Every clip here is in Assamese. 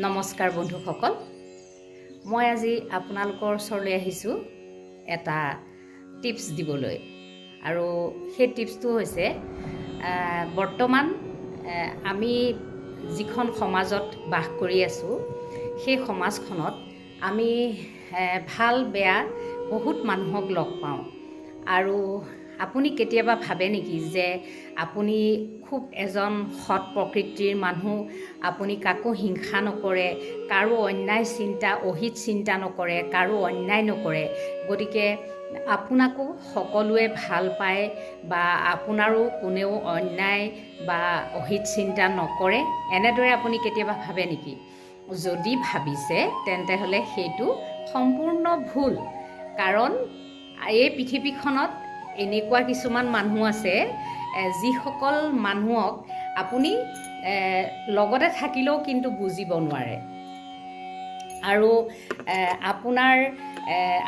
নমস্কাৰ বন্ধুসকল, মই আজি আপোনালোকৰ ওচৰলৈ আহিছোঁ এটা টিপছ দিবলৈ। আৰু সেই টিপছটো হৈছে বৰ্তমান আমি যিখন সমাজত বাস কৰি আছোঁ, সেই সমাজখনত আমি ভাল বেয়া বহুত মানুহক লগ পাওঁ। আৰু আপুনি কেতিয়াবা ভাবে নেকি যে আপুনি খুব এজন সৎ প্ৰকৃতিৰ মানুহ, আপুনি কাকো হিংসা নকৰে, কাৰো অন্যায় চিন্তা অহিত চিন্তা নকৰে, কাৰো অন্যায় নকৰে, গতিকে আপোনাকো সকলোৱে ভাল পায় বা আপোনাৰো কোনেও অন্যায় বা অহিত চিন্তা নকৰে, এনেদৰে আপুনি কেতিয়াবা ভাবে নেকি? যদি ভাবিছে তেন্তে হ'লে সেইটো সম্পূৰ্ণ ভুল। কাৰণ এই পৃথিৱীখনত এনেকুৱা কিছুমান মানুহ আছে যিসকল মানুহক আপুনি লগতে থাকিলেও কিন্তু বুজিব নোৱাৰে। আৰু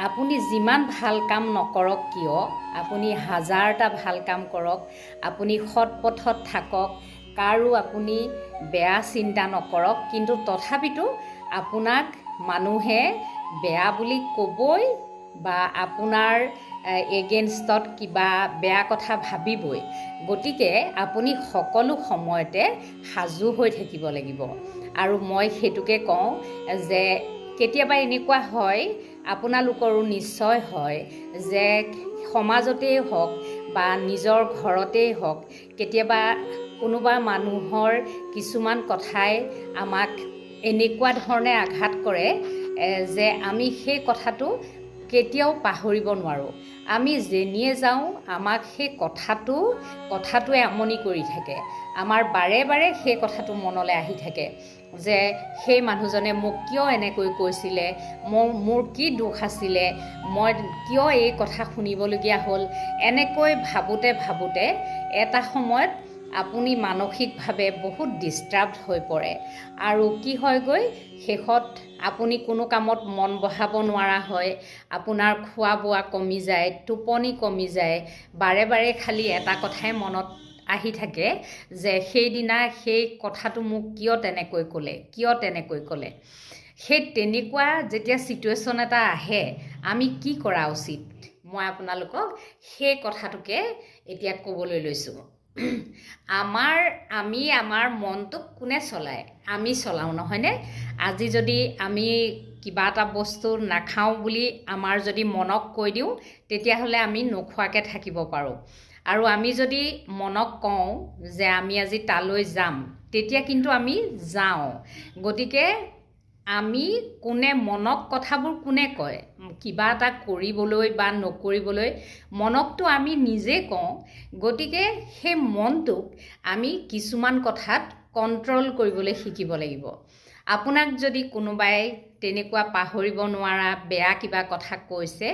আপুনি যিমান ভাল কাম নকৰক কিয়, আপুনি হাজাৰটা ভাল কাম কৰক, আপুনি সৎ পথত থাকক, কাৰো আপুনি বেয়া চিন্তা নকৰক, কিন্তু তথাপিতো আপোনাক মানুহে বেয়া বুলি ক'বই বা আপোনাৰ এগেইনষ্টত কিবা বেয়া কথা ভাবিবই। গতিকে আপুনি সকলো সময়তে সাজু হৈ থাকিব লাগিব। আৰু মই সেইটোকে কওঁ যে কেতিয়াবা এনেকুৱা হয়, আপোনালোকৰো নিশ্চয় হয়, যে সমাজতেই হওক বা নিজৰ ঘৰতেই হওক, কেতিয়াবা কোনোবা মানুহৰ কিছুমান কথাই আমাক এনেকুৱা ধৰণে আঘাত কৰে যে আমি সেই কথাটো কেতিয়াও পাহৰিব নোৱাৰোঁ। আমি যেনিয়ে যাওঁ আমাক সেই কথাটোৱে আমনি কৰি থাকে। আমাৰ বাৰে বাৰে সেই কথাটো মনলৈ আহি থাকে যে সেই মানুহজনে মোক কিয় এনেকৈ কৈছিলে, মোৰ কি দোষ আছিলে, মই কিয় এই কথা শুনিবলগীয়া হ'ল। এনেকৈ ভাবোঁতে এটা সময়ত আপুনি মানসিকভাৱে বহুত ডিষ্টাৰ্বড হৈ পৰে। আৰু কি হয়গৈ, শেষত আপুনি কোনো কামত মন বহাব নোৱাৰা হয়, আপোনাৰ খোৱা বোৱা কমি যায়, টোপনি কমি যায়, বাৰে বাৰে খালি এটা কথাই মনত আহি থাকে যে সেইদিনা সেই কথাটো মোক কিয় তেনেকৈ ক'লে। সেই তেনেকুৱা যেতিয়া ছিটুৱেশ্যন এটা আহে, আমি কি কৰা উচিত, মই আপোনালোকক সেই কথাটোকে এতিয়া ক'বলৈ লৈছোঁ। আমাৰ মনটোক কোনে চলায়? আমি চলাওঁ, নহয়নে? আজি যদি আমি কিবা এটা বস্তু নাখাওঁ বুলি আমাৰ যদি মনক কৈ দিওঁ, তেতিয়াহ'লে আমি নোখোৱাকৈ থাকিব পাৰোঁ। আৰু আমি যদি মনক কওঁ যে আমি আজি তালৈ যাম, তেতিয়া কিন্তু আমি যাওঁ। গতিকে মনক কথাবোৰ কোনে কয়? কিবা এটা কৰিবলৈ বা নকৰিবলৈ মনকটো আমি নিজে কওঁ। গতিকে সেই মনটোক আমি কিছুমান কথাত কণ্ট্ৰল কৰিবলৈ শিকিব লাগিব। আপোনাক যদি কোনোবাই তেনেকুৱা পাহৰিব নোৱাৰা বেয়া কিবা কথা কৈছে,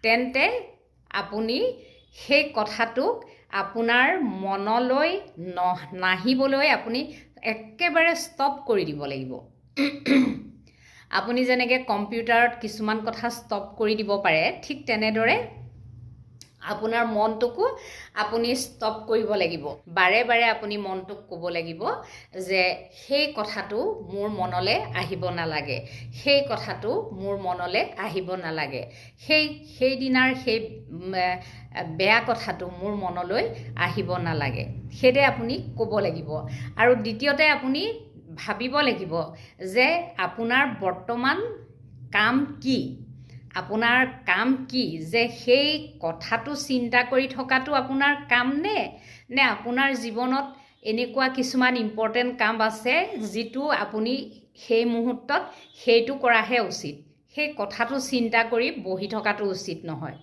তেন্তে আপুনি সেই কথাটোক আপোনাৰ মনলৈ নাহিবলৈ আপুনি একেবাৰে ষ্টপ কৰি দিব লাগিব। আপুনি যেনেকৈ কম্পিউটাৰত কিছুমান কথা ষ্টপ কৰি দিব পাৰে, ঠিক তেনেদৰে আপোনাৰ মনটোকো আপুনি ষ্টপ কৰিব লাগিব। বাৰে বাৰে আপুনি মনটোক ক'ব লাগিব যে সেই কথাটো মোৰ মনলৈ আহিব নালাগে, সেই কথাটো মোৰ মনলৈ আহিব নালাগে, সেইদিনাৰ সেই বেয়া কথাটো মোৰ মনলৈ আহিব নালাগে, সেইদৰে আপুনি ক'ব লাগিব। আৰু দ্বিতীয়তে আপুনি ভাবিব লাগিব যে আপোনাৰ বৰ্তমান কাম কি, যে সেই কথাটো চিন্তা কৰি থকাটো আপোনাৰ কাম নে আপোনাৰ জীৱনত এনেকুৱা কিছুমান ইম্পৰ্টেণ্ট কাম আছে যিটো আপুনি সেই মুহূৰ্তত সেইটো কৰাহে উচিত। সেই কথাটো চিন্তা কৰি বহি থকাটো উচিত নহয়।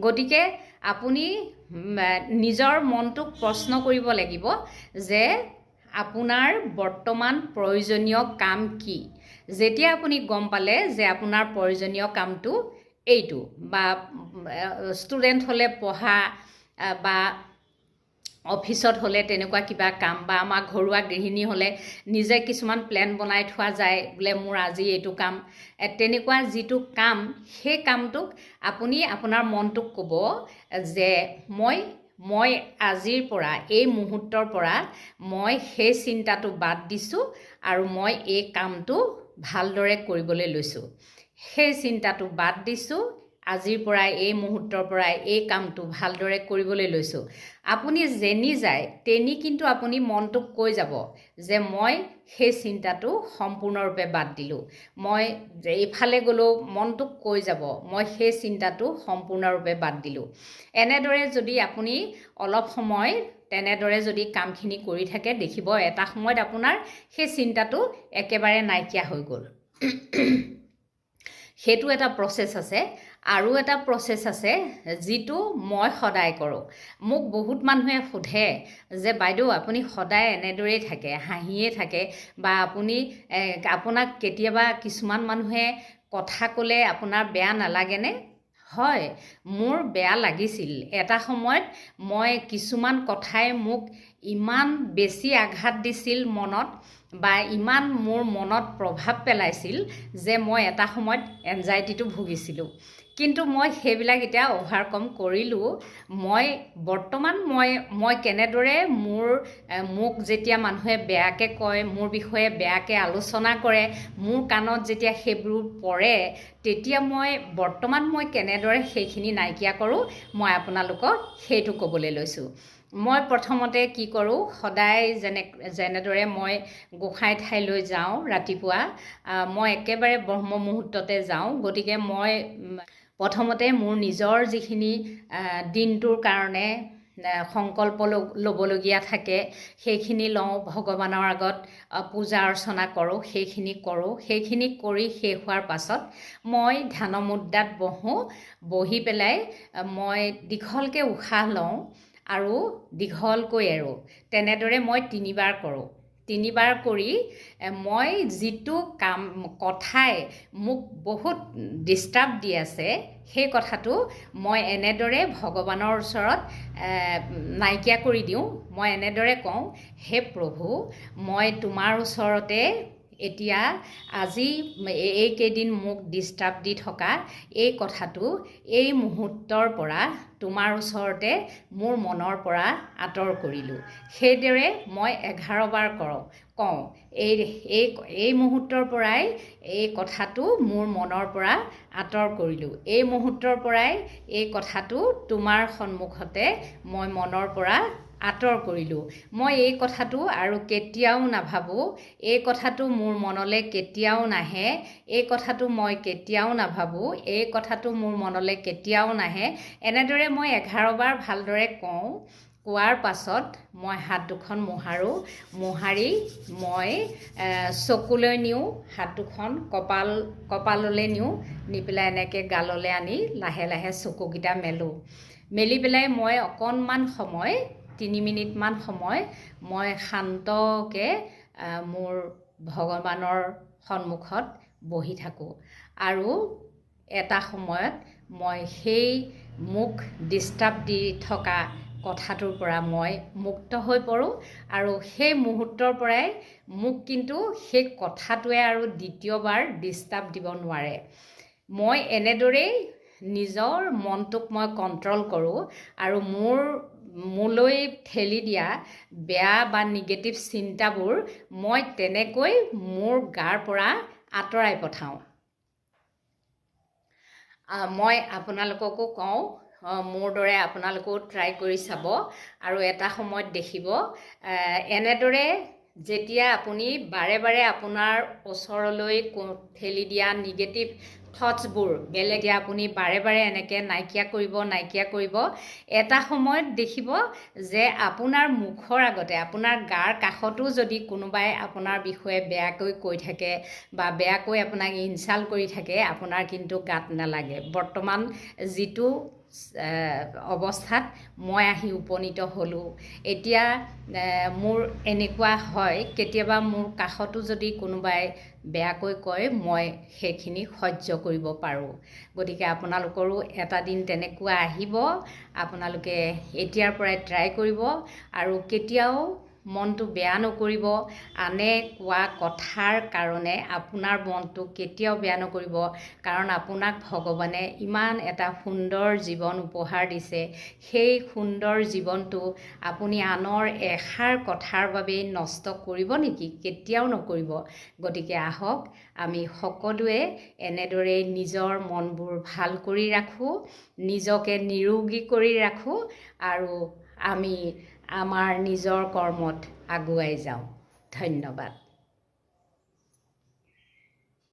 গতিকে আপুনি নিজৰ মনটোক প্ৰশ্ন কৰিব লাগিব যে আপোনাৰ বৰ্তমান প্ৰয়োজনীয় কাম কি। যেতিয়া আপুনি গম পালে যে আপোনাৰ প্ৰয়োজনীয় কামটো এইটো, বা ষ্টুডেণ্ট হ'লে পঢ়া, বা অফিচত হ'লে তেনেকুৱা কিবা কাম, বা আমাৰ ঘৰুৱা গৃহিণী হ'লে নিজে কিছুমান প্লেন বনাই থোৱা যায়, বোলে মোৰ আজি এইটো কাম, তেনেকুৱা যিটো কাম, সেই কামটোক আপুনি আপোনাৰ মনটোক ক'ব যে মই মই আজিৰ পৰা এই মুহূৰ্তৰ পৰা মই সেই চিন্তাটো বাদ দিছোঁ আৰু মই এই কামটো ভালদৰে কৰিবলৈ লৈছোঁ। সেই চিন্তাটো বাদ দিছোঁ, আজিৰ পৰা এই মুহূৰ্তৰ পৰা এই কামটো ভালদৰে কৰিবলৈ লৈছোঁ। আপুনি যেনি যায় তেনি কিন্তু আপুনি মনটোক কৈ যাব যে মই সেই চিন্তাটো সম্পূৰ্ণৰূপে বাদ দিলোঁ। মই এইফালে গ'লেও মনটোক কৈ যাব মই সেই চিন্তাটো সম্পূৰ্ণৰূপে বাদ দিলোঁ। এনেদৰে যদি আপুনি অলপ সময় তেনেদৰে যদি কামখিনি কৰি থাকে, দেখিব এটা সময়ত আপোনাৰ সেই চিন্তাটো একেবাৰে নাইকিয়া হৈ গ'ল। সেইটো এটা প্ৰচেছ আছে। আৰু এটা প্ৰচেছ আছে যিটো মই সদায় কৰোঁ। মোক বহুত মানুহে সোধে যে বাইদেউ আপুনি সদায় এনেদৰেই থাকে, হাঁহিয়ে থাকে, বা আপোনাক কেতিয়াবা কিছুমান মানুহে কথা ক'লে আপোনাৰ বেয়া নালাগেনে? হয়, মোৰ বেয়া লাগিছিল। এটা সময়ত মই কিছুমান কথাই মোক ইমান বেছি আঘাত দিছিল মনত, বা ইমান মোৰ মনত প্ৰভাৱ পেলাইছিল যে মই এটা সময়ত এনজাইটিটো ভুগিছিলোঁ। কিন্তু মই সেইবিলাক এতিয়া অভাৰকম কৰিলোঁ। বৰ্তমান মই কেনেদৰে মোক যেতিয়া মানুহে বেয়াকৈ কয়, মোৰ বিষয়ে বেয়াকৈ আলোচনা কৰে, মোৰ কাণত যেতিয়া সেইবোৰ পৰে, তেতিয়া বৰ্তমান মই কেনেদৰে সেইখিনি নাইকিয়া কৰোঁ, মই আপোনালোকক সেইটো ক'বলৈ লৈছোঁ। মই প্ৰথমতে কি কৰোঁ, সদায় যেনেদৰে মই গোসাঁই ঠাইলৈ যাওঁ ৰাতিপুৱা, মই একেবাৰে ব্ৰহ্ম মুহূৰ্ততে যাওঁ। গতিকে মই প্ৰথমতে মোৰ নিজৰ যিখিনি দিনটোৰ কাৰণে সংকল্প ল'বলগীয়া থাকে সেইখিনি লওঁ, ভগৱানৰ আগত পূজা অৰ্চনা কৰোঁ, সেইখিনি কৰি শেষ হোৱাৰ পাছত মই ধ্যান মুদ্ৰাত বহি পেলাই মই দীঘলকৈ উশাহ লওঁ আৰু দীঘলকৈ এৰোঁ। তেনেদৰে মই 3 বাৰ কৰোঁ। 3 বাৰ কৰি মই যিটো কথাই মোক বহুত ডিষ্টাৰ্ব দি আছে, সেই কথাটো মই এনেদৰে ভগৱানৰ ওচৰত নাইকিয়া কৰি দিওঁ। মই এনেদৰে কওঁ, হে প্ৰভু, মই তোমাৰ ওচৰতে এতিয়া আজি এইকেইদিন মোক ডিষ্টাৰ্ব দি থকা এই কথাটো এই মুহূৰ্তৰ পৰা তোমাৰ ওচৰতে মোৰ মনৰ পৰা আঁতৰ কৰিলোঁ। সেইদৰে মই 11 বাৰ কওঁ, এই মুহূৰ্তৰ পৰাই এই কথাটো মোৰ মনৰ পৰা আঁতৰ কৰিলোঁ। এই মুহূৰ্তৰ পৰাই এই কথাটো তোমাৰ সন্মুখতে মই মনৰ পৰা আঁতৰ কৰিলোঁ। মই এই কথাটো আৰু কেতিয়াও নাভাবোঁ, এই কথাটো মোৰ মনলৈ কেতিয়াও নাহে, এই কথাটো মই কেতিয়াও নাভাবোঁ, এই কথাটো মোৰ মনলৈ কেতিয়াও নাহে। এনেদৰে মই 11 বাৰ ভালদৰে কওঁ। কোৱাৰ পাছত মই হাত দুখন মোহাৰি মই চকুলৈ নিওঁ, হাত দুখন কপাললৈ নিওঁ, নি পেলাই এনেকৈ গাললৈ আনি লাহে লাহে চকুকেইটা মেলি পেলাই মই অকণমান সময় 3 মিনিটমান সময় মই শান্তকৈ মোৰ ভগৱানৰ সন্মুখত বহি থাকোঁ। আৰু এটা সময়ত মই সেই মোক ডিষ্টাৰ্ব দি থকা কথাটোৰ পৰা মই মুক্ত হৈ পৰোঁ, আৰু সেই মুহূৰ্তৰ পৰাই মোক কিন্তু সেই কথাটোৱে আৰু দ্বিতীয়বাৰ ডিষ্টাৰ্ব দিব নোৱাৰে। মই এনেদৰেই নিজৰ মনটোক মই কণ্ট্ৰল কৰোঁ, আৰু মোলৈ ঠেলি দিয়া বেয়া বা নিগেটিভ চিন্তাবোৰ মই তেনেকৈ মোৰ গাৰ পৰা আঁতৰাই পঠাওঁ। মই আপোনালোককো কওঁ, মোৰ দৰে আপোনালোকেও ট্ৰাই কৰি চাব, আৰু এটা সময়ত দেখিব এনেদৰে যেতিয়া আপুনি বাৰে বাৰে আপোনাৰ ওচৰলৈ ঠেলি দিয়া নিগেটিভ থটছবোৰ বেলেগে আপুনি বাৰে বাৰে এনেকৈ নাইকিয়া কৰিব, এটা সময়ত দেখিব যে আপোনাৰ মুখৰ আগতে, আপোনাৰ গাৰ কাষতো যদি কোনোবাই আপোনাৰ বিষয়ে বেয়াকৈ কৈ থাকে বা বেয়াকৈ আপোনাক ইনচাল্ট কৰি থাকে, আপোনাৰ কিন্তু গাত নালাগে। বৰ্তমান যিটো অৱস্থাত মই আহি উপনীত হ'লোঁ, এতিয়া মোৰ এনেকুৱা হয়, কেতিয়াবা মোৰ কাষতো যদি কোনোবাই বেয়াকৈ কয়, মই সেইখিনি সহ্য কৰিব পাৰোঁ। গতিকে আপোনালোকৰো এটা দিন তেনেকুৱা আহিব। আপোনালোকে এতিয়াৰ পৰাই ট্ৰাই কৰিব, আৰু কেতিয়াও মনটো বেয়া নকৰিব। আনে কোৱা কথাৰ কাৰণে আপোনাৰ মনটো কেতিয়াও বেয়া নকৰিব, কাৰণ আপোনাক ভগৱানে ইমান এটা সুন্দৰ জীৱন উপহাৰ দিছে। সেই সুন্দৰ জীৱনটো আপুনি আনৰ এষাৰ কথাৰ বাবেই নষ্ট কৰিব নেকি? কেতিয়াও নকৰিব। গতিকে আহক আমি সকলোৱে এনেদৰেই নিজৰ মনবোৰ ভাল কৰি ৰাখোঁ, নিজকে নিৰোগী কৰি ৰাখোঁ আৰু আমি আমাৰ নিজৰ কৰ্মত আগুৱাই যাওঁ। ধন্যবাদ।